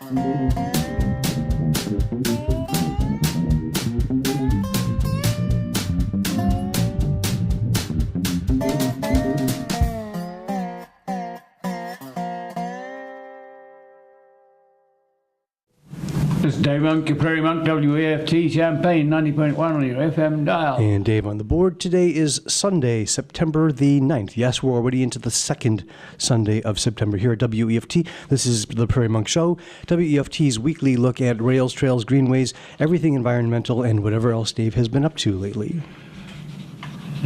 This is Dave Monk, your Prairie Monk, WEFT, Champaign, 90.1 on your FM dial. And Dave on the board. Today is Sunday, September the 9th. Yes, we're already into the second Sunday of September here at WEFT. This is the Prairie Monk Show, WEFT's weekly look at rails, trails, greenways, everything environmental, and whatever else Dave has been up to lately.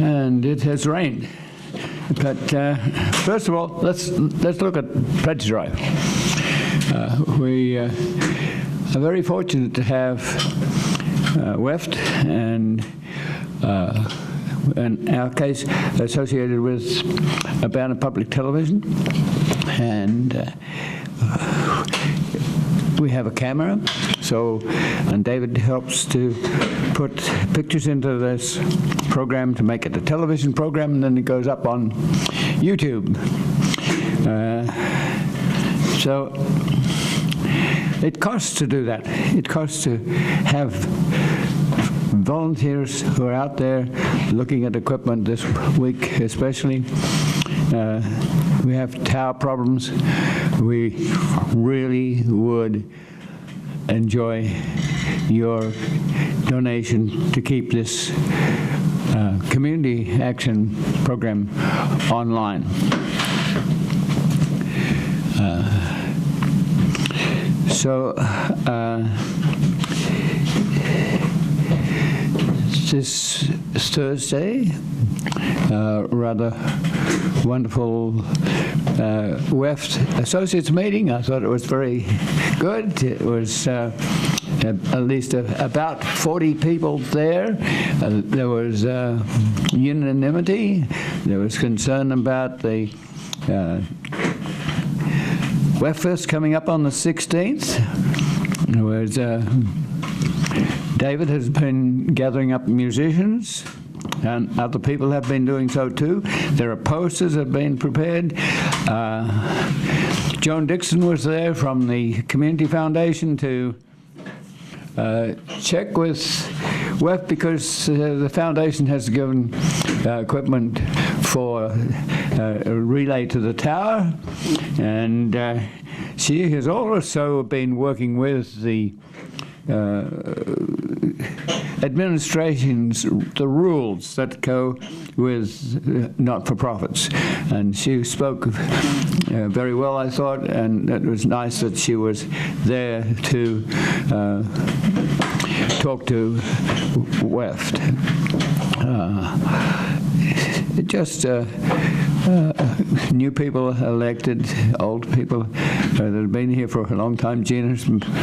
And it has rained. But first of all, let's look at Pledge Drive. We are very fortunate to have WEFT and, in our case, associated with Urbana Public Television. And we have a camera, and David helps to put pictures into this program to make it a television program, and then it goes up on YouTube. So it costs to do that. It costs to have volunteers who are out there looking at equipment this week especially. We have tower problems. We really would enjoy your donation to keep this community action program online. This Thursday, rather wonderful WEFT Associates meeting. I thought it was very good. It was at least about 40 people there. There was unanimity. There was concern about the WEFT coming up on the 16th. There was David has been gathering up musicians, and other people have been doing so too. There are posters that have been prepared. Joan Dixon was there from the Community Foundation to check with WEFT because the foundation has given equipment for a relay to the tower, and she has also been working with the administration's, the rules that go with not-for-profits. And she spoke very well, I thought, and it was nice that she was there to talk to WEFT. New people elected, old people that have been here for a long time. Gina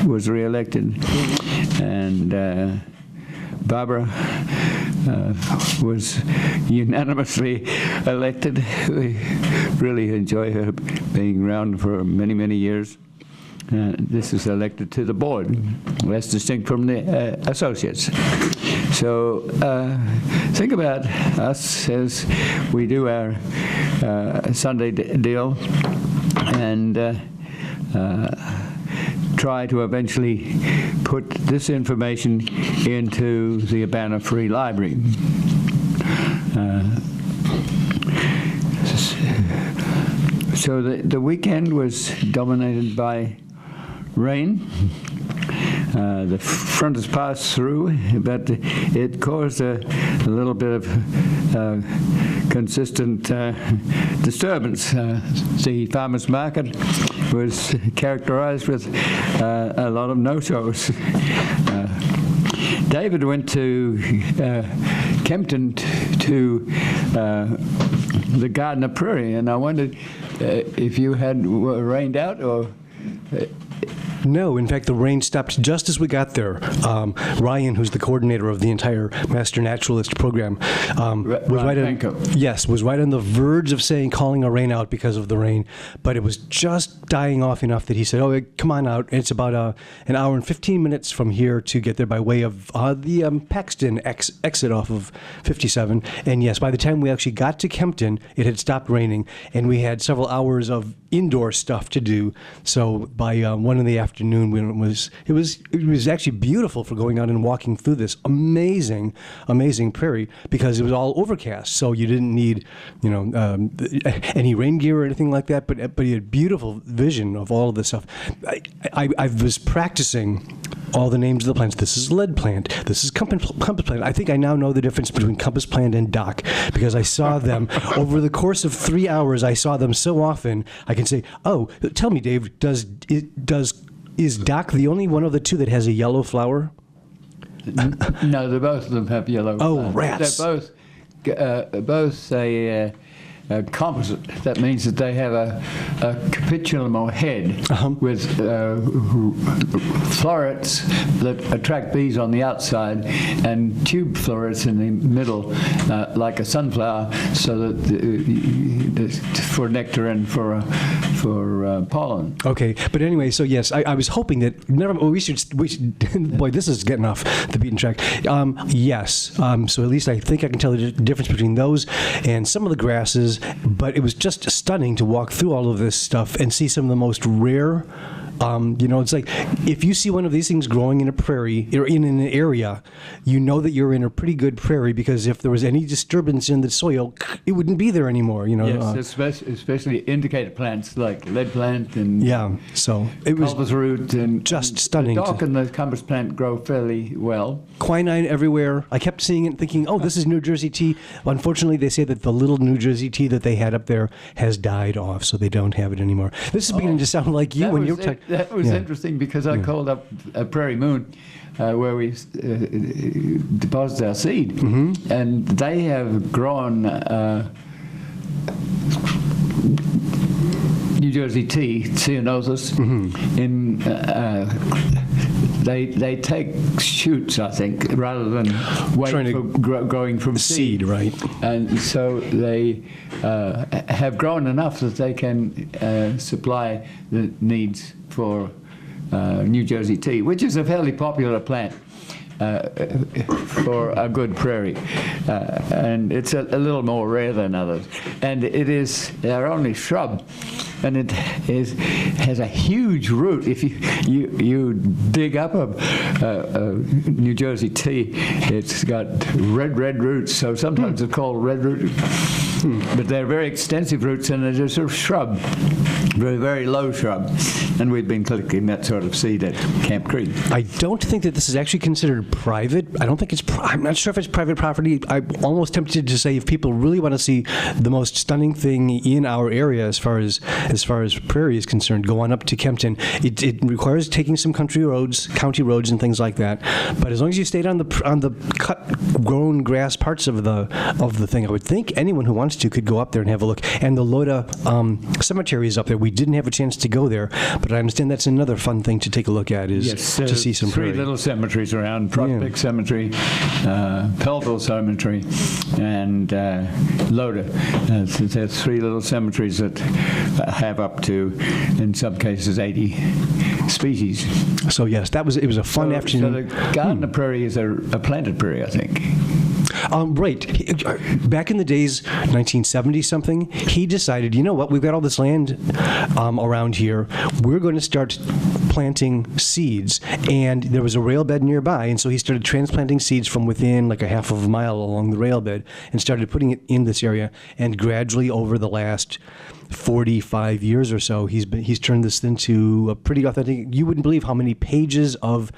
was re-elected, and Barbara was unanimously elected. We really enjoy her being around for many, many years. This is elected to the board, less distinct from the associates. So think about us as we do our Sunday deal and try to eventually put this information into the Urbana Free Library. So the weekend was dominated by rain. The front has passed through, but it caused a little bit of consistent disturbance. The farmers' market was characterized with a lot of no-shows. David went to Kempton to the Garden of Prairie, and I wondered if you had rained out or... No, in fact, the rain stopped just as we got there. Ryan, who's the coordinator of the entire Master Naturalist program, was right on the verge of calling a rain out because of the rain, but it was just dying off enough that he said, "Oh, come on out." It's about an hour and 15 minutes from here to get there by way of the Paxton exit off of 57. And yes, by the time we actually got to Kempton, it had stopped raining, and we had several hours of indoor stuff to do. So So by 1 in the afternoon, when it was actually beautiful for going out and walking through this amazing prairie, because it was all overcast. So you didn't need any rain gear or anything like that. But you had beautiful vision of all of this stuff. I was practicing all the names of the plants. This is lead plant. This is compass plant. I think I now know the difference between compass plant and dock, because I saw them over the course of 3 hours. I saw them so often. I can say, "Oh, tell me, Dave, is dock the only one of the two that has a yellow flower?" No, both of them have yellow. Oh, rats! They're both a composite. That means that they have a capitulum or head with florets that attract bees on the outside, and tube florets in the middle, like a sunflower, so that for nectar and for pollen. Okay, but anyway, so yes, I was hoping that we should boy, this is getting off the beaten track. Yes, so at least I think I can tell the difference between those and some of the grasses. But it was just stunning to walk through all of this stuff and see some of the most rare. It's like if you see one of these things growing in a prairie or in an area, you know that you're in a pretty good prairie, because if there was any disturbance in the soil, it wouldn't be there anymore. Yes, especially indicated plants like lead plant and so it was culvers root and just stunning. The dock and the compass plant grow fairly well. Quinine everywhere. I kept seeing it, thinking, "Oh, this is New Jersey tea." Unfortunately, they say that the little New Jersey tea that they had up there has died off, so they don't have it anymore. This is beginning to sound like you when you're talking. That was interesting, because I called up Prairie Monk, where we deposit our seed, and they have grown New Jersey tea, ceanothus, in they take shoots, I think, rather than wait for growing from seed, right? And so they have grown enough that they can supply the needs for New Jersey tea, which is a fairly popular plant for a good prairie, and it's a little more rare than others. And it is our only shrub, and it has a huge root. If you dig up a New Jersey tea, it's got red roots. So sometimes it's called red root, but they're very extensive roots, and they're a sort of shrub, very low shrub. And we've been collecting that sort of seed at Camp Creek. I don't think that this is actually considered private. I don't think it's. I'm not sure if it's private property. I'm almost tempted to say, if people really want to see the most stunning thing in our area as far as prairie is concerned, go on up to Kempton. It requires taking some county roads, and things like that. But as long as you stayed on the cut, grown grass parts of the thing, I would think anyone who wants to could go up there and have a look. And the Loda cemetery is up there. We didn't have a chance to go there, but I understand that's another fun thing to take a look at, is to see some three prairie. Little cemeteries around: Prospect Cemetery, Pelville Cemetery, and Loda. There's three little cemeteries that have up to, in some cases, 80 species. So yes, it was a fun afternoon. So the Gardner Prairie is a planted prairie, I think. Right. Back in the days, 1970 something, he decided, you know what, we've got all this land around here. We're going to start planting seeds. And there was a rail bed nearby, and so he started transplanting seeds from within like a half of a mile along the rail bed and started putting it in this area. And gradually over the last 45 years or so, he's turned this into a pretty authentic. You wouldn't believe how many pages of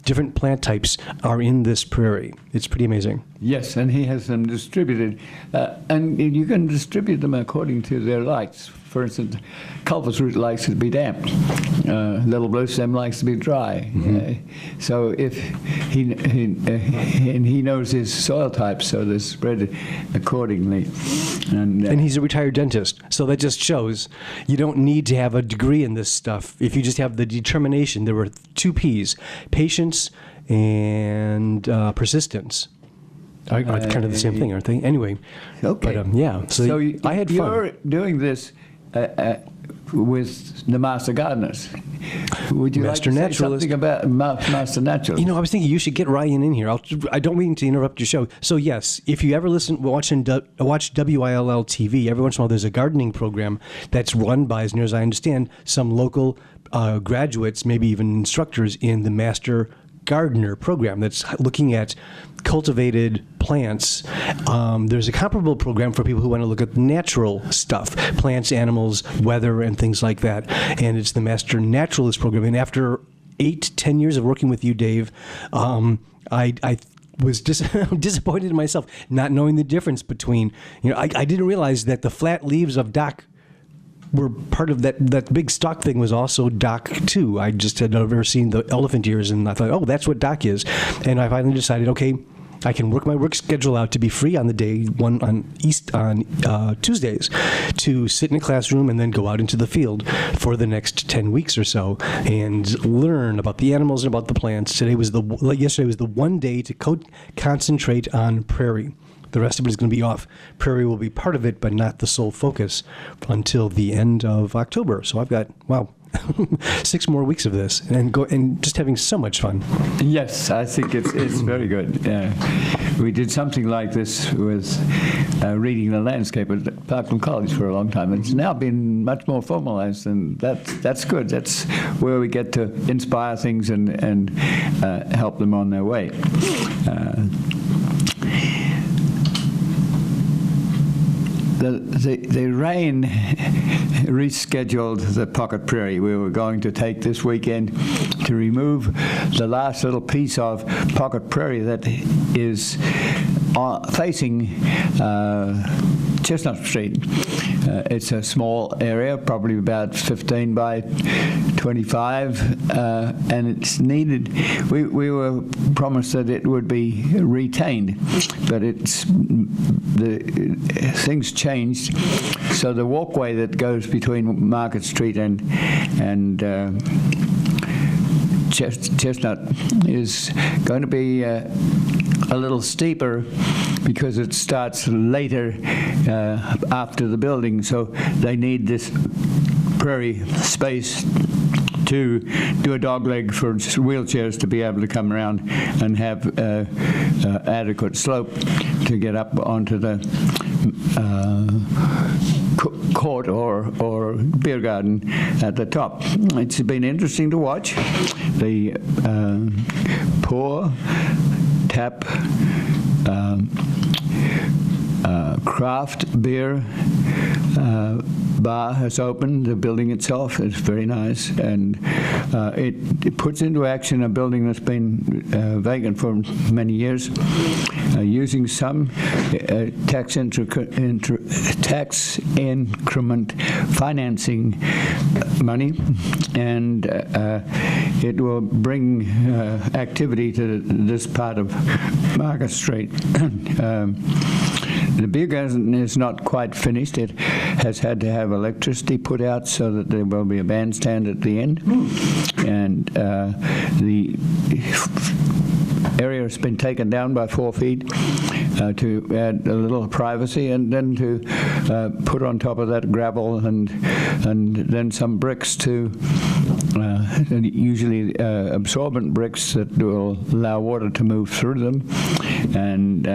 different plant types are in this prairie. It's pretty amazing. Yes, and he has them distributed, and you can distribute them according to their likes. For instance, culvers root likes to be damp. Little blue stem likes to be dry. So if he knows his soil type, so they're spread accordingly. And he's a retired dentist, so that just shows you don't need to have a degree in this stuff. If you just have the determination, there were 2 P's: patience and persistence. Are kind of the same thing, aren't they? Anyway, okay. But so I had fun. You're doing this with the master gardeners. would you Master like to Naturalist. say something about Master Naturalist? I was thinking you should get Ryan in here. I don't mean to interrupt your show. So yes, if you ever watch WILL TV, every once in a while there's a gardening program that's run by, as near as I understand, some local graduates, maybe even instructors in the Master Gardener program that's looking at cultivated plants. There's a comparable program for people who want to look at natural stuff, plants, animals, weather, and things like that. And it's the Master Naturalist program. And after 8-10 years of working with you, Dave, I was disappointed in myself not knowing the difference between, I didn't realize that the flat leaves of dock were part of that big stalk thing was also dock too. I just had never seen the elephant ears, and I thought, oh, that's what dock is. And I finally decided, okay, I can work my work schedule out to be free on the day on Tuesdays to sit in a classroom and then go out into the field for the next 10 weeks or so and learn about the animals and about the plants. Yesterday was the one day to concentrate on prairie. The rest of it is going to be off. Prairie will be part of it, but not the sole focus until the end of October. So I've got, 6 more weeks of this and just having so much fun. Yes, I think it's very good. We did something like this with reading the landscape at Parkland College for a long time. It's now been much more formalized, and that's good. That's where we get to inspire things and help them on their way. The rain rescheduled the Pocket Prairie. We were going to take this weekend to remove the last little piece of Pocket Prairie that is facing Chestnut Street. It's a small area, probably about 15 by 25, and it's needed. We were promised that it would be retained, but the things changed. So the walkway that goes between Market Street and Chestnut is going to be a little steeper because it starts later after the building. So they need this prairie space to do a dogleg for wheelchairs to be able to come around and have adequate slope to get up onto the court or beer garden at the top. It's been interesting to watch. The pour, tap, craft beer bar has opened. The building itself is very nice, and it puts into action a building that's been vacant for many years, using some tax increment financing money, and it will bring activity to this part of Market Street. The beer garden is not quite finished. It has had to have electricity put out so that there will be a bandstand at the end. And the area has been taken down by 4 feet to add a little privacy, and then to put on top of that gravel and then some bricks to usually absorbent bricks that will allow water to move through them and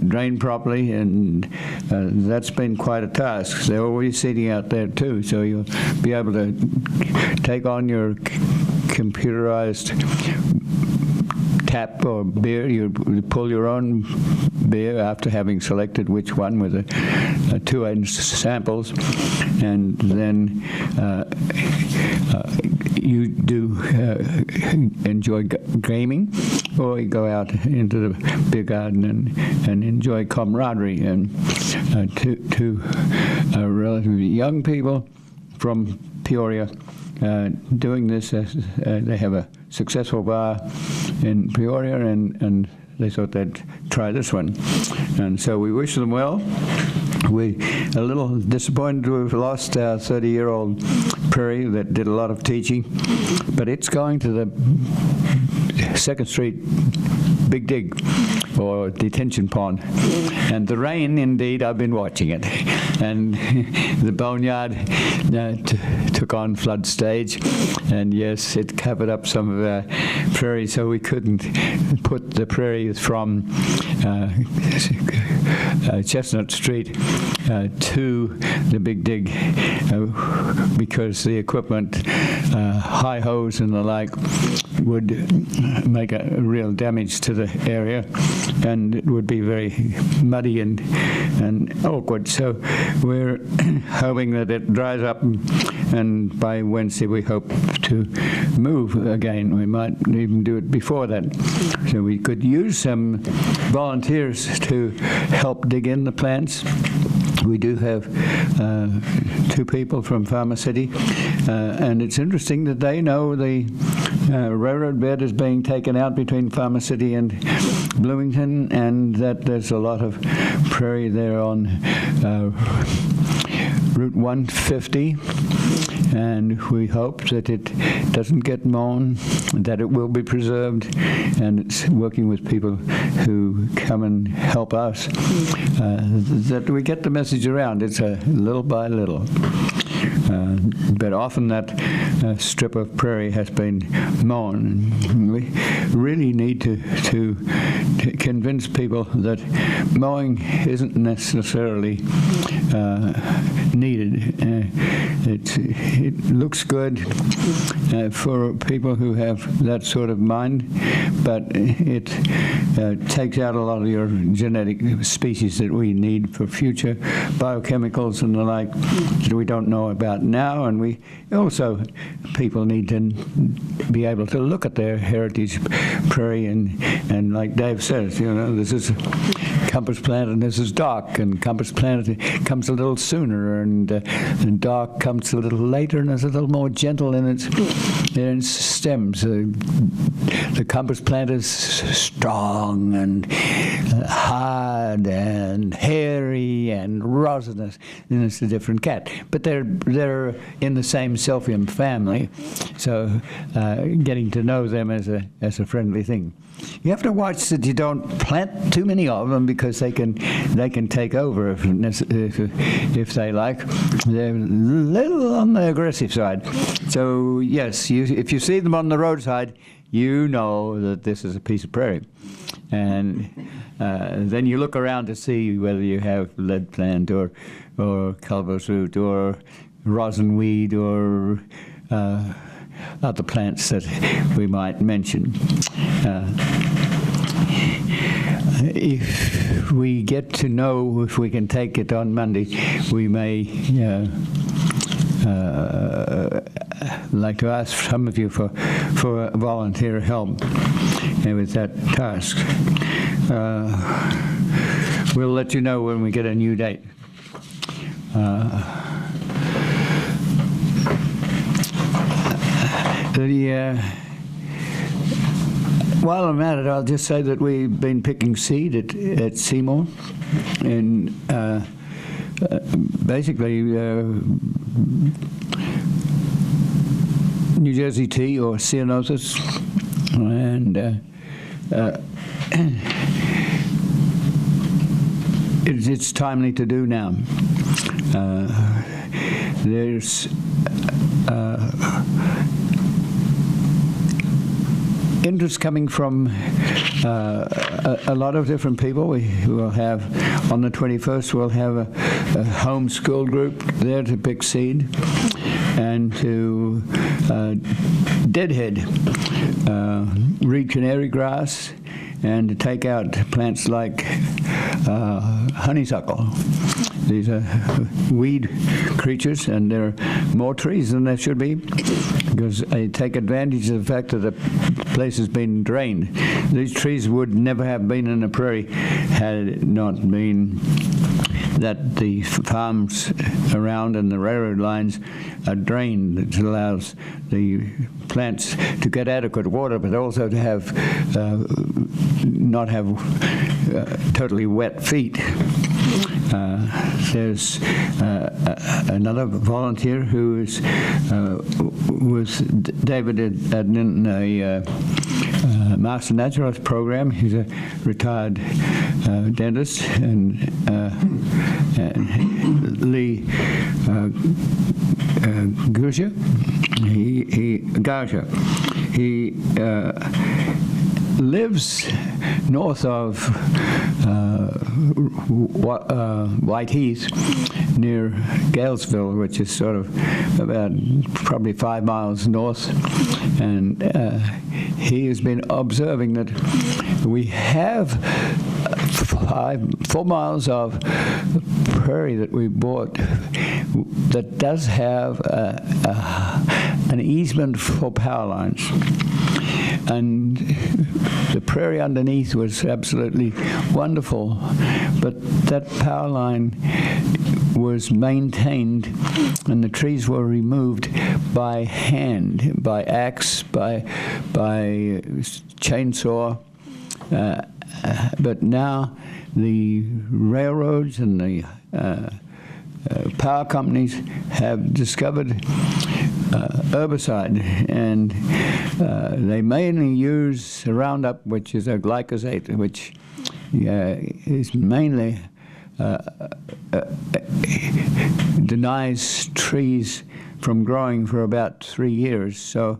drain properly, and that's been quite a task. They're always sitting out there too, so you'll be able to take on your computerized tap or beer. You pull your own beer after having selected which one with a 2-inch samples, and then you do enjoy gaming, or you go out into the beer garden and enjoy camaraderie. And two relatively young people from Peoria doing this. They have a successful bar in Peoria, and they thought they'd try this one. And so we wish them well. We're a little disappointed we've lost our 30-year-old Prairie that did a lot of teaching, but it's going to the 2nd Street Big Dig or detention pond. And the rain, indeed, I've been watching it. and the boneyard took on flood stage, and yes, it covered up some of our prairie, so we couldn't put the prairie from Chestnut Street to the Big Dig because the equipment, high hose and the like, would make a real damage to the area, and it would be very muddy and awkward. So we're hoping that it dries up, and by Wednesday we hope to move again. We might even do it before that. So we could use some volunteers to help dig in the plants. We do have 2 people from Farmer City, and it's interesting that they know the railroad bed is being taken out between Farmer City and Bloomington, and that there's a lot of prairie there on Route 150, and we hope that it doesn't get mown, that it will be preserved, and it's working with people who come and help us, that we get the message around. It's a little by little. But often that strip of prairie has been mown. We really need to convince people that mowing isn't necessarily needed. It looks good for people who have that sort of mind, but it takes out a lot of your genetic species that we need for future biochemicals and the like that we don't know about now. And we also, people need to be able to look at their heritage prairie and like Dave says, you know, this is compass plant and this is dark, and compass plant comes a little sooner, and dark comes a little later, and it's a little more gentle in its stems. The compass plant is strong and hard and hairy and rosinous, and it's a different cat. But they're in the same Silphium family, so getting to know them as a friendly thing. You have to watch that you don't plant too many of them, because they can take over if they like. They're a little on the aggressive side. So yes, if you see them on the roadside, you know that this is a piece of prairie. And then you look around to see whether you have lead plant or culvers root or rosin weed or other plants that we might mention. If we get to know if we can take it on Monday, we may like to ask some of you for volunteer help with that task. We'll let you know when we get a new date. While I'm at it, I'll just say that we've been picking seed at Seymour, and basically New Jersey tea or ceanothus, and it's timely to do now. There's interest coming from a lot of different people. We will have, on the 21st, we'll have a homeschool group there to pick seed, and to deadhead reed canary grass, and to take out plants like honeysuckle. These are weed creatures, and there are more trees than there should be, because they take advantage of the fact that the place has been drained. These trees would never have been in the prairie had it not been that the farms around and the railroad lines are drained. It allows the plants to get adequate water, but also to have not have totally wet feet. There's another volunteer who is was David in a Master Naturalist program. He's a retired dentist and Lee Gouger. He lives north of White Heath, near Galesville, which is sort of about probably 5 miles north. And he has been observing that we have 4 miles of prairie that we bought that does have an easement for power lines. And the prairie underneath was absolutely wonderful, but that power line was maintained and the trees were removed by hand, by axe, by chainsaw. But now the railroads and the power companies have discovered herbicide, and they mainly use Roundup, which is a glyphosate, which is mainly denies trees from growing for about 3 years. So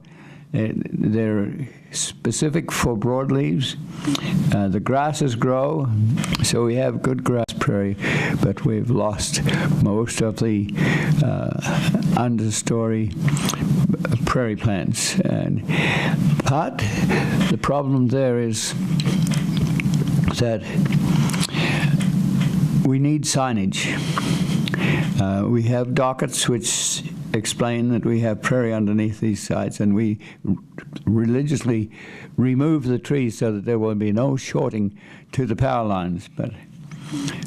they're specific for broadleaves. The grasses grow, so we have good grass prairie, but we've lost most of the understory prairie plants. And the problem there is that we need signage. We have dockets which explain that we have prairie underneath these sites, and we religiously remove the trees so that there will be no shorting to the power lines. But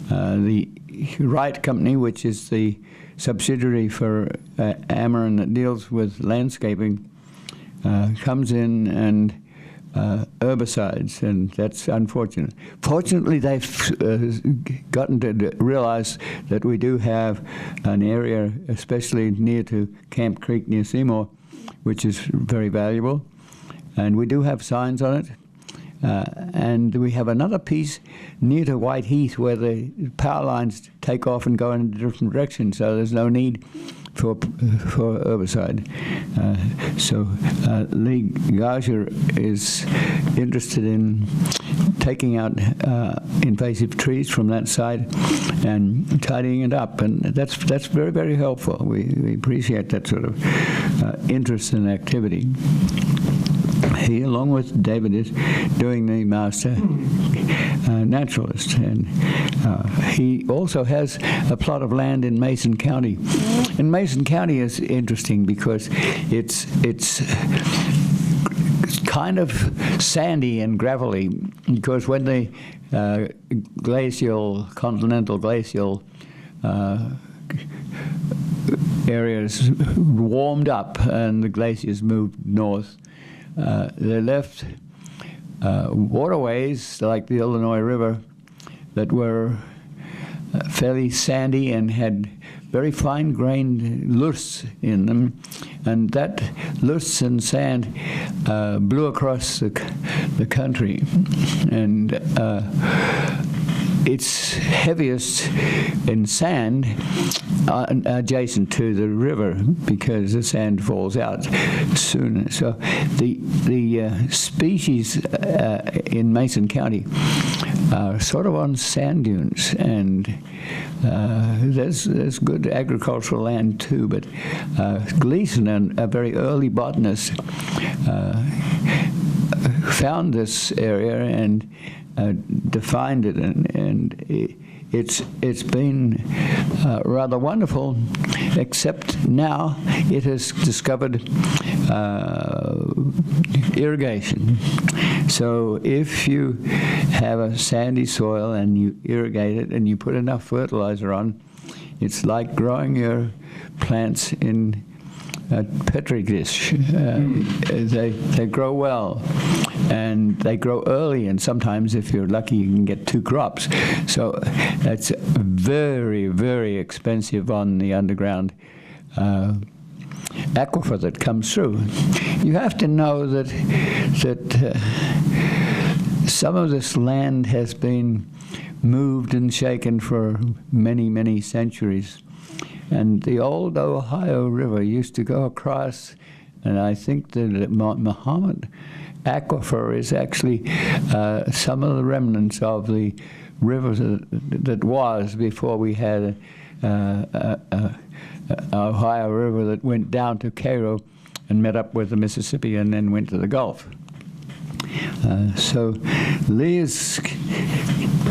the Wright Company, which is the subsidiary for Ameren that deals with landscaping, comes in and herbicides, and that's unfortunate. Fortunately, they've gotten to realize that we do have an area, especially near to Camp Creek near Seymour, which is very valuable, and we do have signs on it. And we have another piece near to White Heath where the power lines take off and go in a different direction, so there's no need for herbicide. So Lee Gouger is interested in taking out invasive trees from that side and tidying it up, and that's very, very helpful. We appreciate that sort of interest and activity. He, along with David, is doing the master naturalist, and he also has a plot of land in Mason County. And Mason County is interesting because it's kind of sandy and gravelly, because when the continental glacial areas warmed up and the glaciers moved north, they left waterways like the Illinois River that were fairly sandy and had very fine-grained loess in them, and that loess and sand blew across the country, and it's heaviest in sand adjacent to the river because the sand falls out sooner. So the species in Mason County are sort of on sand dunes, and there's good agricultural land too, but Gleason, a very early botanist, found this area and defined it, and it's been rather wonderful, except now it has discovered irrigation. So if you have a sandy soil and you irrigate it and you put enough fertilizer on, it's like growing your plants in a Petri dish. They grow well, and they grow early, and sometimes if you're lucky you can get 2 crops. So that's very, very expensive on the underground aquifer that comes through. You have to know that some of this land has been moved and shaken for many, many centuries. And the old Ohio River used to go across, and I think the Muhammad Aquifer is actually some of the remnants of the river that was before we had Ohio River that went down to Cairo and met up with the Mississippi and then went to the Gulf. So Lee is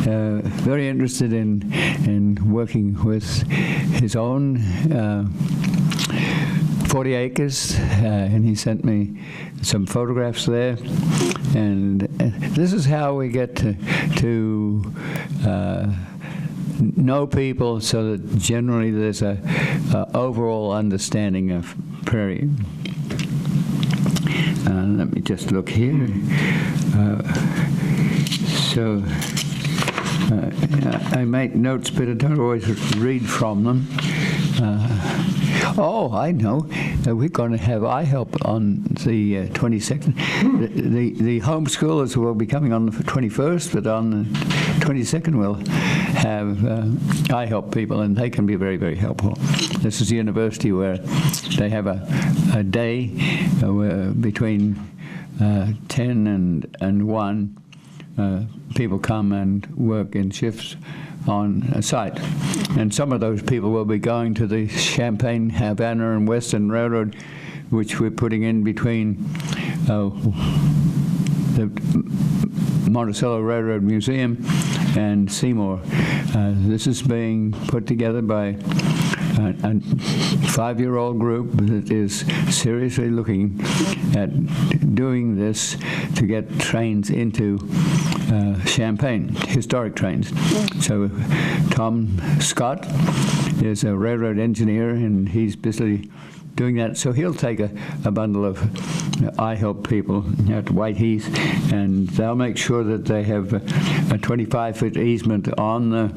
very interested in working with his own 40 acres, and he sent me some photographs there. And this is how we get to know people, so that generally there's a overall understanding of prairie. Let me just look here. I make notes, but I don't always read from them. Oh, I know. We're going to have iHelp on the 22nd. The homeschoolers will be coming on the 21st, but on the 22nd we'll have iHelp people, and they can be very, very helpful. This is a university where they have a day between 10 and 1. People come and work in shifts on a site. And some of those people will be going to the Champaign, Havana, and Western Railroad, which we're putting in between the Monticello Railroad Museum and Seymour. This is being put together by a 5-year-old group that is seriously looking at doing this to get trains into Champaign, historic trains. So Tom Scott is a railroad engineer, and he's busy doing that. So he'll take a bundle of iHelp people at Whiteheath, and they'll make sure that they have a 25-foot easement on the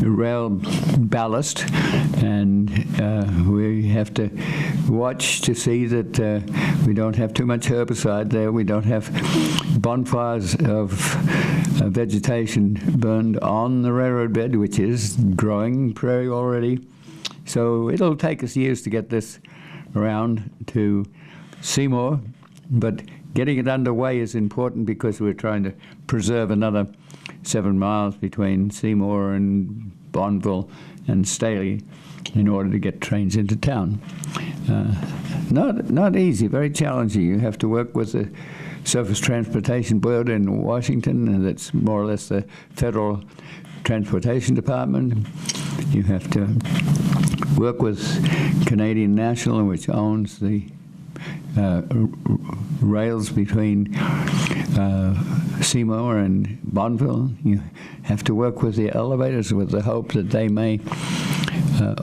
rail ballast, and we have to watch to see that we don't have too much herbicide there. We don't have bonfires of vegetation burned on the railroad bed, which is growing prairie already. So it'll take us years to get this around to Seymour, but getting it underway is important because we're trying to preserve another 7 miles between Seymour and Bonneville and Staley in order to get trains into town. Not easy, very challenging. You have to work with the Surface Transportation Board in Washington, and that's more or less the federal transportation department. You have to work with Canadian National, which owns the rails between Seymour and Bonneville. You have to work with the elevators with the hope that they may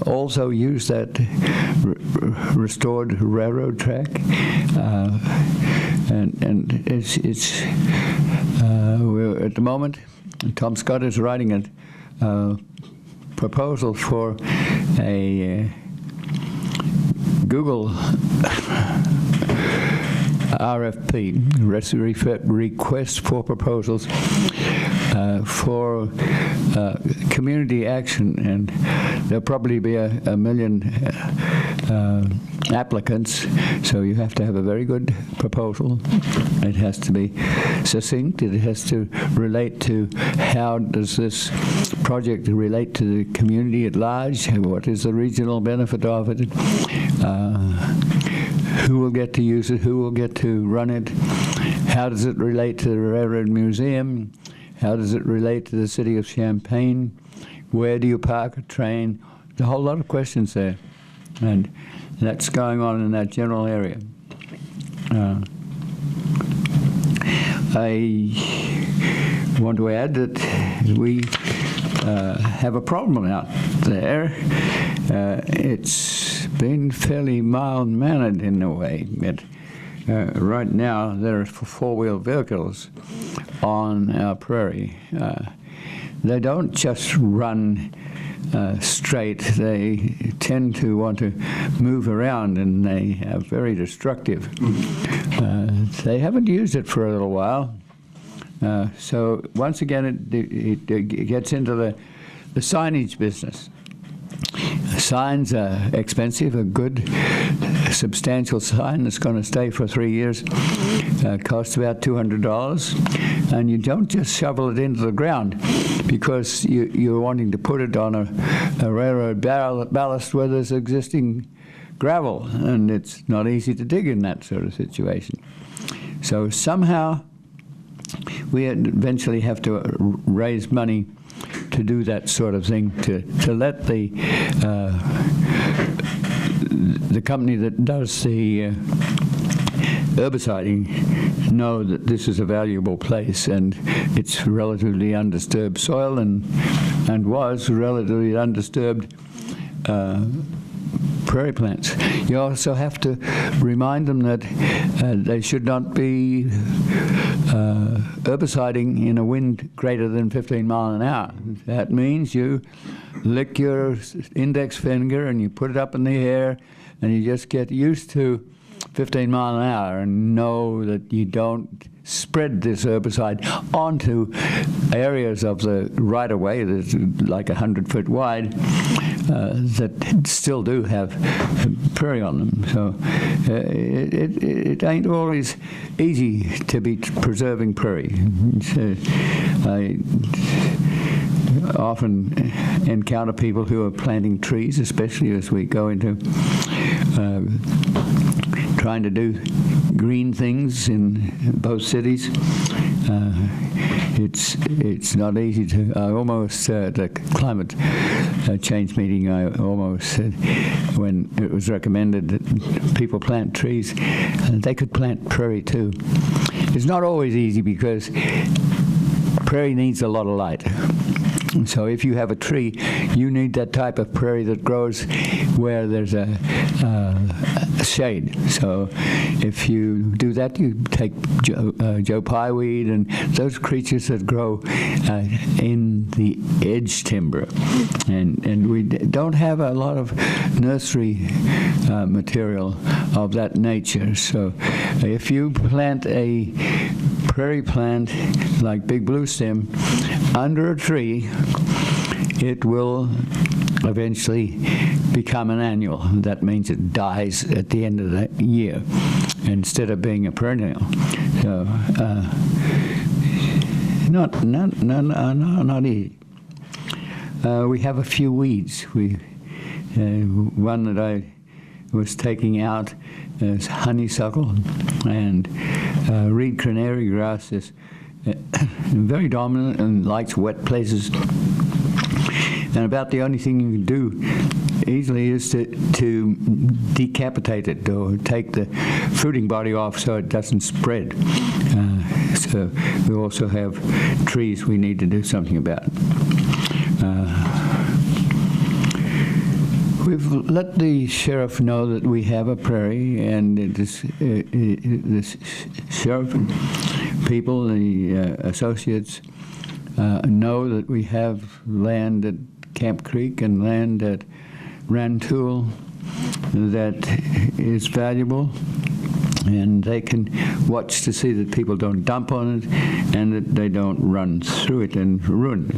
also use that restored railroad track. And it's we're at the moment, Tom Scott is writing a proposal for a Google RFP, request for proposals for community action, and there'll probably be a million applicants, so you have to have a very good proposal. It has to be succinct. It has to relate to how does this project relate to the community at large, what is the regional benefit of it, who will get to use it, who will get to run it, how does it relate to the Railroad Museum, how does it relate to the city of Champaign, where do you park a train, a whole lot of questions there, and that's going on in that general area. I want to add that we have a problem out there. It's been fairly mild-mannered in a way. Right now, there are four-wheel vehicles on our prairie. They don't just run straight. They tend to want to move around, and they are very destructive. They haven't used it for a little while. So once again, it gets into the signage business. signs are expensive. A good, substantial sign that's going to stay for 3 years costs about $200. And you don't just shovel it into the ground because you're wanting to put it on a railroad ballast where there's existing gravel, and it's not easy to dig in that sort of situation. So somehow we eventually have to raise money to do that sort of thing, to let the company that does the herbiciding know that this is a valuable place and it's relatively undisturbed soil and was relatively undisturbed prairie plants. You also have to remind them that they should not be herbiciding in a wind greater than 15 miles an hour. That means you lick your index finger and you put it up in the air and you just get used to 15 miles an hour and know that you don't spread this herbicide onto areas of the right-of-way that's like 100 foot wide that still do have prairie on them. So it ain't always easy to be preserving prairie. I often encounter people who are planting trees, especially as we go into trying to do green things in both cities. It's not easy to. I almost at the climate change meeting, I almost said when it was recommended that people plant trees, they could plant prairie too. It's not always easy because prairie needs a lot of light. So if you have a tree, you need that type of prairie that grows where there's a shade. So if you do that, you take Joe Pye weed and those creatures that grow in the edge timber. And we don't have a lot of nursery material of that nature. So if you plant a prairie plant like big blue stem under a tree, it will eventually become an annual. That means it dies at the end of the year instead of being a perennial. So not easy. We have a few weeds. One that I was taking out is honeysuckle, and reed canary grass is very dominant and likes wet places. And about the only thing you can do easily is to decapitate it or take the fruiting body off so it doesn't spread. So we also have trees we need to do something about. We've let the sheriff know that we have a prairie, and this sheriff and people, the associates, know that we have land at Camp Creek and land at Rantoul that is valuable, and they can watch to see that people don't dump on it and that they don't run through it and ruin it.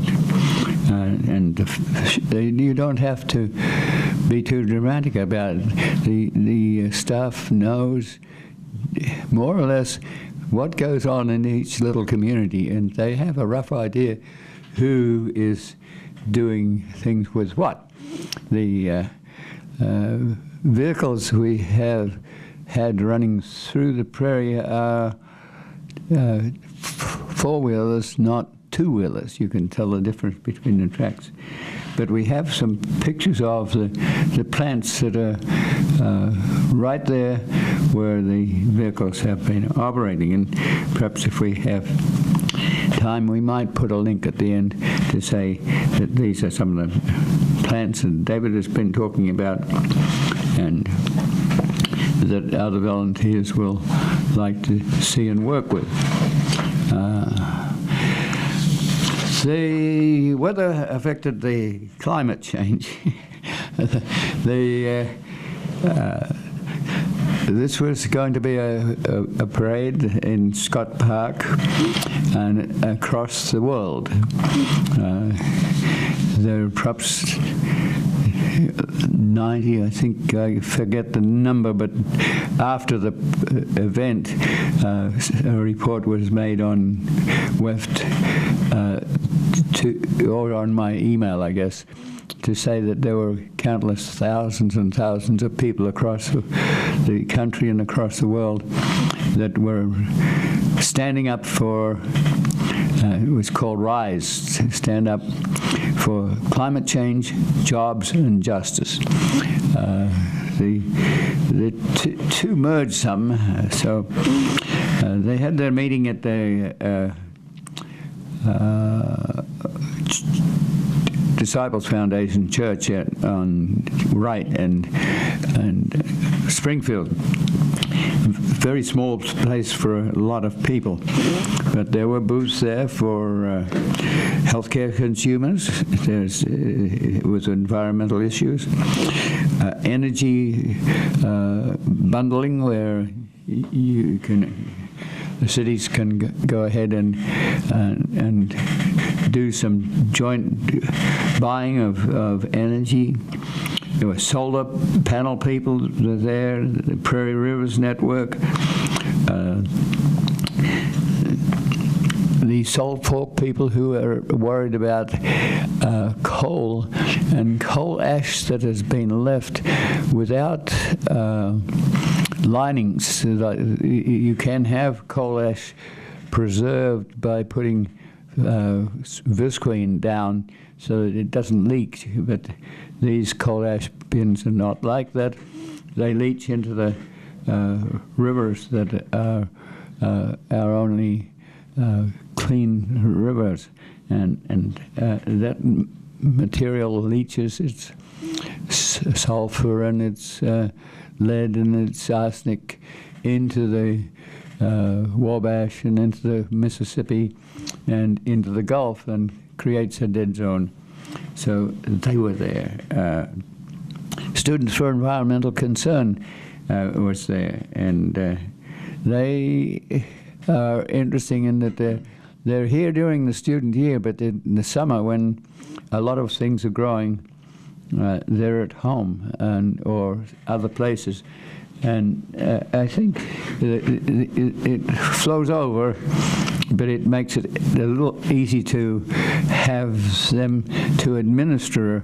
You don't have to be too dramatic about it. The staff knows more or less what goes on in each little community, and they have a rough idea who is doing things with what. The vehicles we have had running through the prairie are four-wheelers, not two-wheelers. You can tell the difference between the tracks. But we have some pictures of the plants that are right there where the vehicles have been operating. And perhaps if we have time, we might put a link at the end to say that these are some of the plants that David has been talking about and that other volunteers will like to see and work with. The weather affected the climate change. This was going to be a parade in Scott Park and across the world. There perhaps 90, I think, I forget the number, but after the event, a report was made on WEFT, or on my email, I guess, to say that there were countless thousands and thousands of people across the country and across the world that were standing up for, it was called RISE, Stand Up for Climate Change, Jobs, and Justice. The two merged some, so they had their meeting at the Disciples Foundation Church on Wright and Springfield. Very small place for a lot of people, but there were booths there for healthcare consumers. It was environmental issues, energy bundling, where the cities can go ahead and do some joint buying of energy. There were solar panel people there, the Prairie Rivers Network, the Salt Fork people who are worried about coal and coal ash that has been left without linings. You can have coal ash preserved by putting visqueen down so that it doesn't leak, but these coal ash bins are not like that. They leach into the rivers that are our only clean rivers, and that material leaches its sulfur and its lead and its arsenic into the Wabash and into the Mississippi and into the Gulf, and creates a dead zone. So they were there. Students for Environmental Concern was there, and they are interesting in that they're here during the student year, but in the summer when a lot of things are growing, they're at home or other places. And I think it flows over, but it makes it a little easy to have them to administer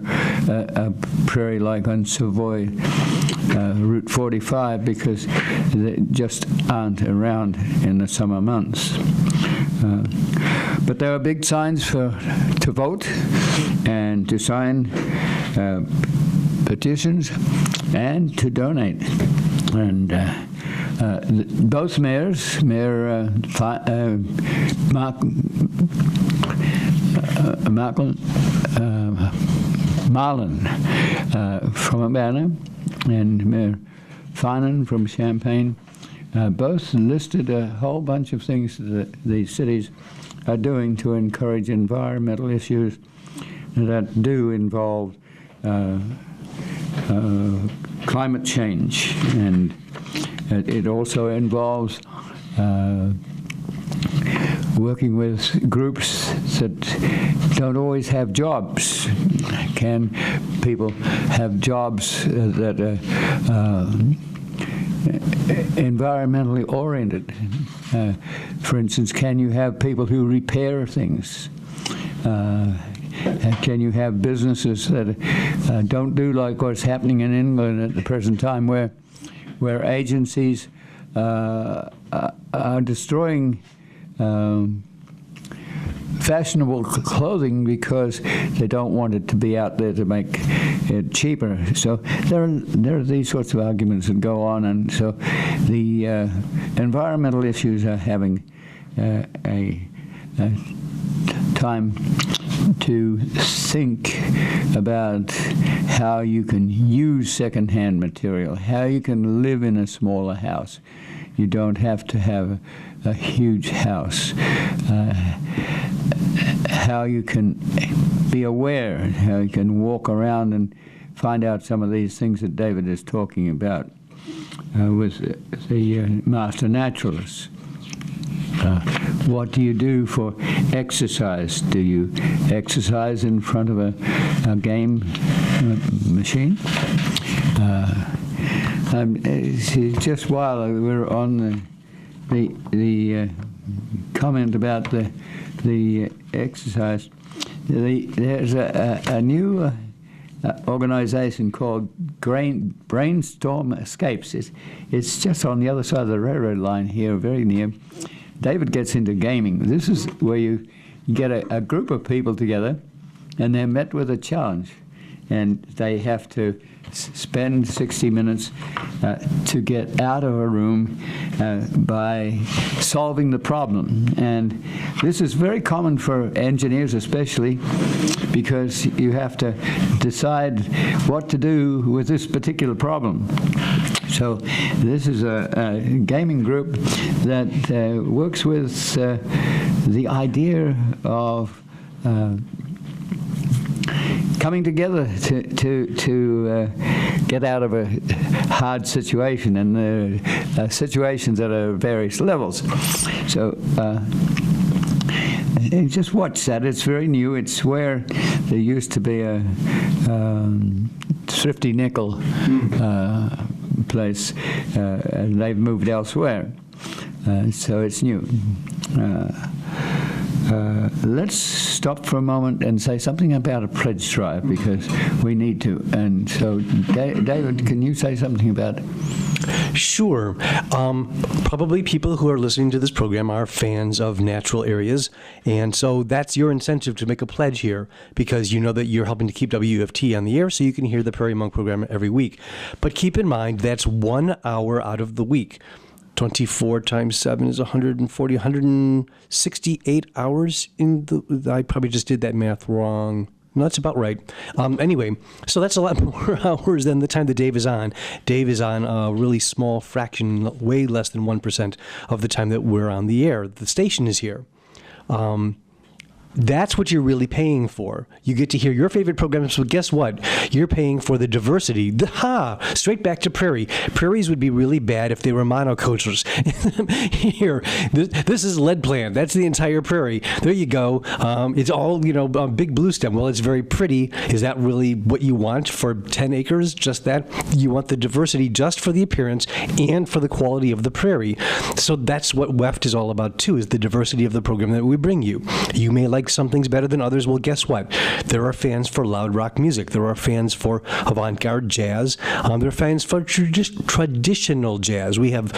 a prairie like on Savoy Route 45, because they just aren't around in the summer months. But there are big signs to vote and to sign petitions and to donate. And both mayors, Mayor Marlin from Urbana and Mayor Finan from Champaign, both listed a whole bunch of things that the cities are doing to encourage environmental issues that do involve climate change, and it also involves working with groups that don't always have jobs. Can people have jobs that are environmentally oriented? For instance, can you have people who repair things? Can you have businesses that don't do like what's happening in England at the present time, where agencies are destroying fashionable clothing because they don't want it to be out there to make it cheaper. So there are these sorts of arguments that go on, and so the environmental issues are having a time to think about how you can use secondhand material, how you can live in a smaller house. You don't have to have a huge house. How you can be aware, how you can walk around and find out some of these things that David is talking about with the master naturalists. What do you do for exercise? Do you exercise in front of a game machine. See, just while we were on the comment about the exercise, there's a new organization called Brainstorm Escapes. It's just on the other side of the railroad line here, very near. David gets into gaming. This is where you get a group of people together, and they're met with a challenge, and they have to spend 60 minutes to get out of a room by solving the problem. And this is very common for engineers especially, because you have to decide what to do with this particular problem. So this is a gaming group that works with the idea of coming together to get out of a hard situation, and the situations at various levels. So just watch that. It's very new. It's where there used to be a Thrifty Nickel place, and they've moved elsewhere. So it's new. Let's stop for a moment and say something about a pledge drive, because we need to. And so, David, can you say something about it? Sure. Probably people who are listening to this program are fans of natural areas, and so that's your incentive to make a pledge here, because you know that you're helping to keep WFT on the air so you can hear the Prairie Monk program every week. But keep in mind, that's 1 hour out of the week. 24 times 7 is 140, 168 hours in the... I probably just did that math wrong. No, that's about right. Anyway, so that's a lot more hours than the time that Dave is on. Dave is on a really small fraction, way less than 1% of the time that we're on the air. The station is here. That's what you're really paying for. You get to hear your favorite programs, but guess what? You're paying for the diversity. Straight back to Prairie. Prairies would be really bad if they were monocultures. Here, this is lead plant. That's the entire Prairie. There you go. It's all, big blue stem. Well, it's very pretty. Is that really what you want for 10 acres? Just that? You want the diversity just for the appearance and for the quality of the prairie. So that's what WEFT is all about, too, is the diversity of the program that we bring you. You may like some things better than others. Well, guess what? There are fans for loud rock music. There are fans for avant-garde jazz. There are fans for traditional jazz. We have,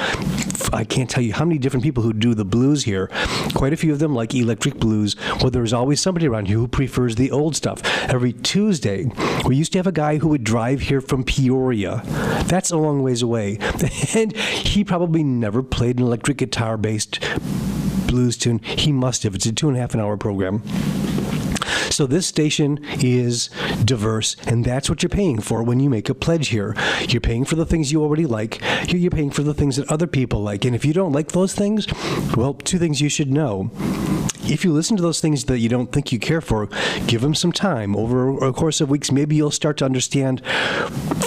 I can't tell you how many different people who do the blues here. Quite a few of them like electric blues. Well, there's always somebody around here who prefers the old stuff. Every Tuesday, we used to have a guy who would drive here from Peoria. That's a long ways away. And he probably never played an electric guitar-based blues tune. He must have. It's a 2.5-hour program. So this station is diverse, and that's what you're paying for when you make a pledge here. You're paying for the things you already like. You're paying for the things that other people like. And if you don't like those things, well, 2 things you should know. If you listen to those things that you don't think you care for, give them some time. Over a course of weeks, maybe you'll start to understand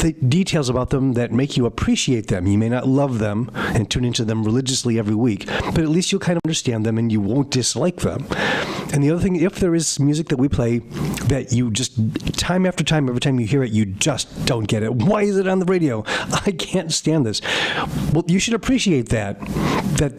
the details about them that make you appreciate them. You may not love them and tune into them religiously every week, but at least you'll kind of understand them and you won't dislike them. And the other thing, if there is music that we play that you just, time after time, every time you hear it, you just don't get it. Why is it on the radio? I can't stand this. Well, you should appreciate that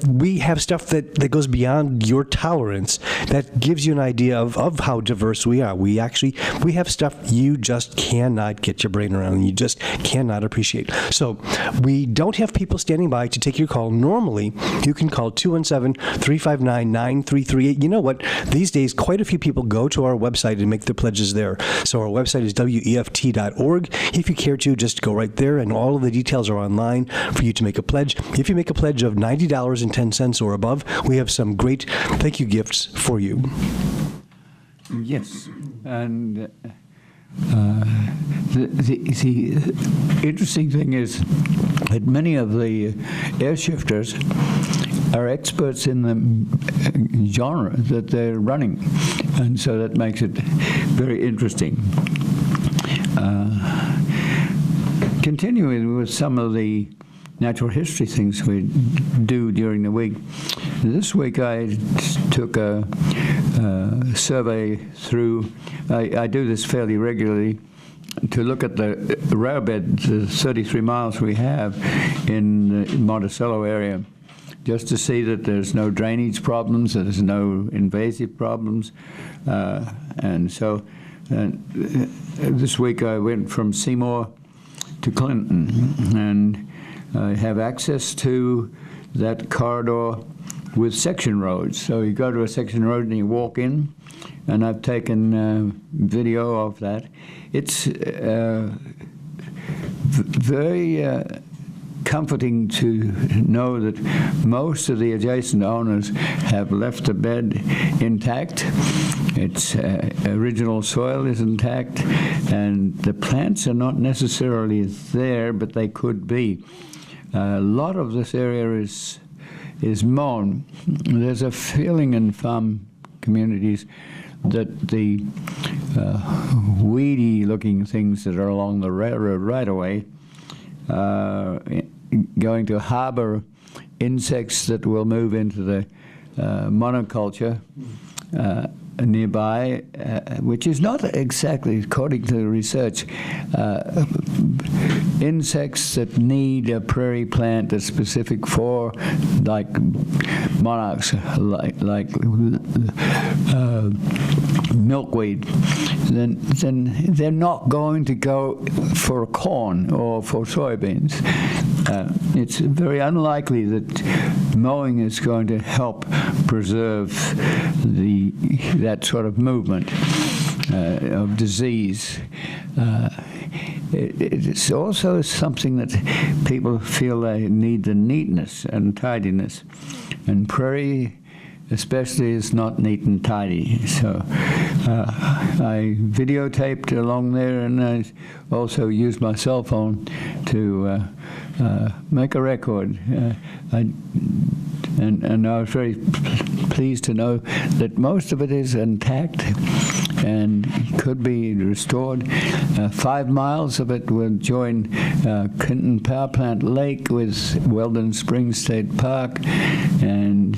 we have stuff that goes beyond your tolerance, that gives you an idea of how diverse we are. We have stuff you just cannot get your brain around, and you just cannot appreciate. So we don't have people standing by to take your call. Normally, you can call 217-359-9338. You know what? These days, quite a few people go to our website and make their pledges there. So our website is weft.org. If you care to, just go right there, and all of the details are online for you to make a pledge. If you make a pledge of $90.10 or above, we have some great thank you gifts for you. Yes, and the interesting thing is that many of the air shifters are experts in the genre that they're running, and so that makes it very interesting. Continuing with some of the natural history things we do during the week. This week I took a survey through, I do this fairly regularly, to look at the railbed, the 33 miles we have in the Monticello area, just to see that there's no drainage problems, that there's no invasive problems. And so this week I went from Seymour to Clinton, and I have access to that corridor with section roads. So you go to a section road and you walk in, and I've taken video of that. It's very comforting to know that most of the adjacent owners have left the bed intact. Its original soil is intact, and the plants are not necessarily there, but they could be. A lot of this area is mown. There's a feeling in farm communities that the weedy-looking things that are along the railroad right-of-way going to harbor insects that will move into the monoculture nearby, which is not exactly, according to the research, insects that need a prairie plant that's specific for, like monarchs, like milkweed, then they're not going to go for corn or for soybeans. It's very unlikely that mowing is going to help preserve that sort of movement of disease. It's also something that people feel they need the neatness and tidiness, and prairie especially is not neat and tidy. So I videotaped along there, and I also used my cell phone to make a record. And I was very pleased to know that most of it is intact and could be restored. 5 miles of it will join Clinton Power Plant Lake with Weldon Springs State Park, and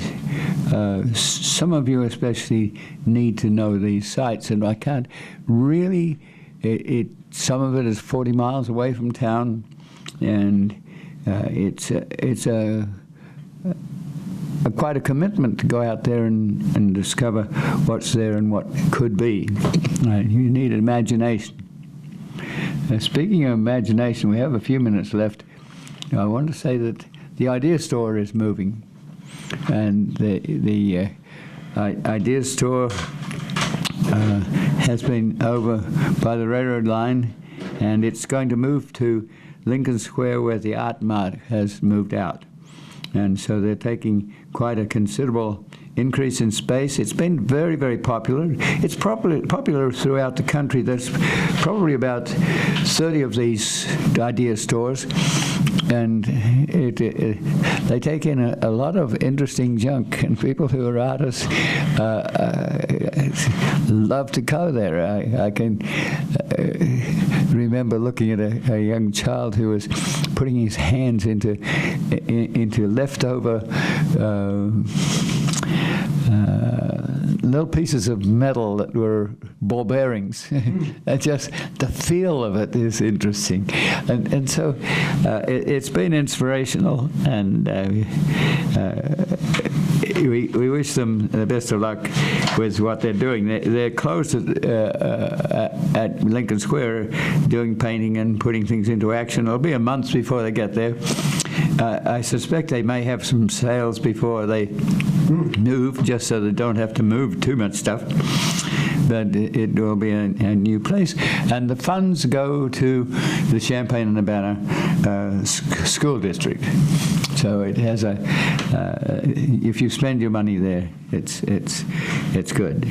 some of you especially need to know these sites, and I can't really, some of it is 40 miles away from town, and it's quite a commitment to go out there and discover what's there and what could be. You need imagination. Speaking of imagination, we have a few minutes left. I want to say that the idea store is moving, and the idea store has been over by the railroad line, and it's going to move to Lincoln Square, where the Art Mart has moved out. And so they're taking quite a considerable increase in space. It's been very, very popular. It's popular throughout the country. There's probably about 30 of these idea stores, and they take in a lot of interesting junk, and people who are artists love to go there. I can remember looking at a young child who was putting his hands into leftover little pieces of metal that were ball bearings. Just the feel of it is interesting, and so it's been inspirational, and we wish them the best of luck with what they're doing. They're close at Lincoln Square doing painting and putting things into action. It'll be a month before they get there. I suspect they may have some sales before they move, just so they don't have to move too much stuff. But it will be a new place. And the funds go to the Champaign-Urbana School District. So it has if you spend your money there, it's good.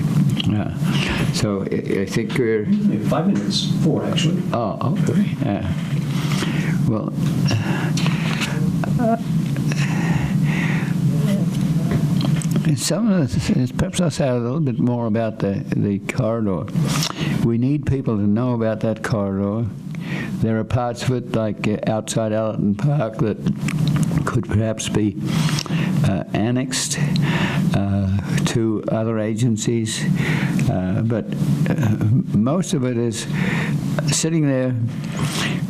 So I think we're 5 minutes, 4 actually. Oh, okay. Well. Perhaps I'll say a little bit more about the corridor. We need people to know about that corridor. There are parts of it, like outside Allerton Park, that could perhaps be annexed to other agencies, but most of it is sitting there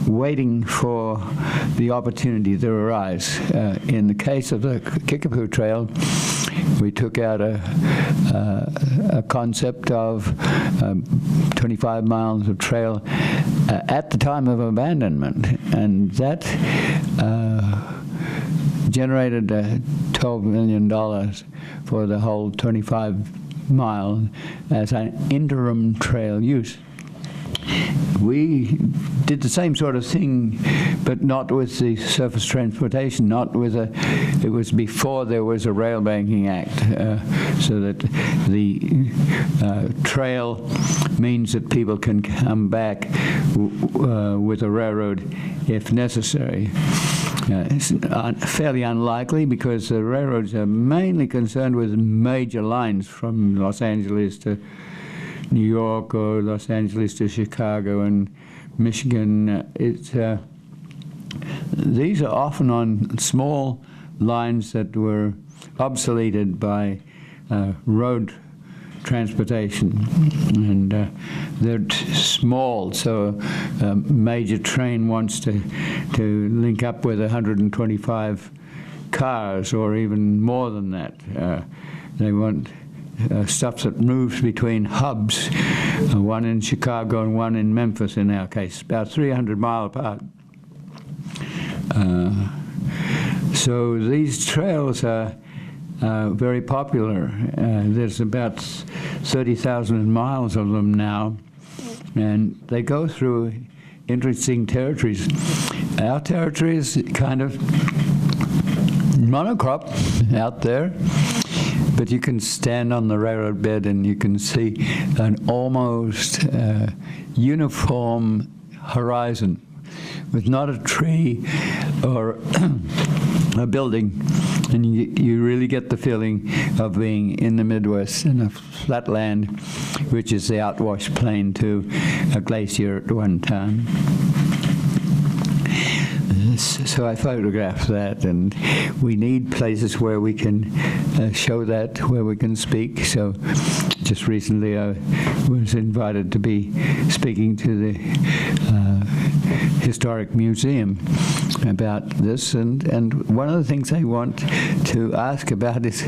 waiting for the opportunity to arise. In the case of the Kickapoo Trail, we took out a concept of 25 miles of trail at the time of abandonment, and that generated $12 million for the whole 25 mile as an interim trail use. We did the same sort of thing, but not with the surface transportation, not with it was before there was a Rail Banking Act, so that the trail means that people can come back with a railroad if necessary. It's fairly unlikely because the railroads are mainly concerned with major lines from Los Angeles to New York or Los Angeles to Chicago and Michigan. These are often on small lines that were obsoleted by road transportation, and they're small, so a major train wants to link up with 125 cars or even more than that. They want stuff that moves between hubs, one in Chicago and one in Memphis in our case, about 300 miles apart. So these trails are very popular. There's about 30,000 miles of them now, and they go through interesting territories. Our territory is kind of monocrop out there, but you can stand on the railroad bed and you can see an almost uniform horizon with not a tree or a building, and you really get the feeling of being in the Midwest in a flat land, which is the outwash plain to a glacier at one time. So I photographed that, and we need places where we can show that, where we can speak. So just recently I was invited to be speaking to the Historic Museum about this, and one of the things I want to ask about is,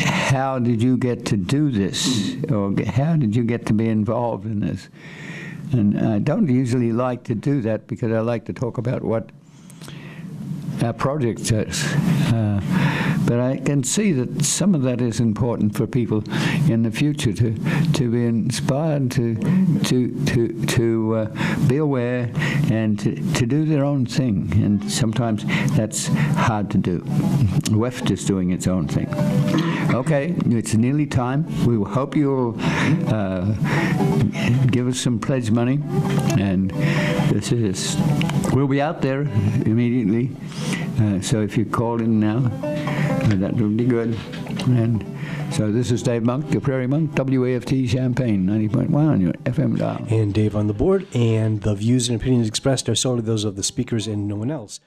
how did you get to do this, or how did you get to be involved in this? And I don't usually like to do that because I like to talk about what our project says. But I can see that some of that is important for people in the future to be inspired, to be aware, and to do their own thing. And sometimes that's hard to do. WEFT is doing its own thing. Okay, it's nearly time. We hope you'll give us some pledge money, and we'll be out there immediately. So if you call in now, that would be good. And so this is Dave Monk, the Prairie Monk, WAFT Champaign, 90.1 on your FM dial. And Dave on the board, and the views and opinions expressed are solely those of the speakers and no one else.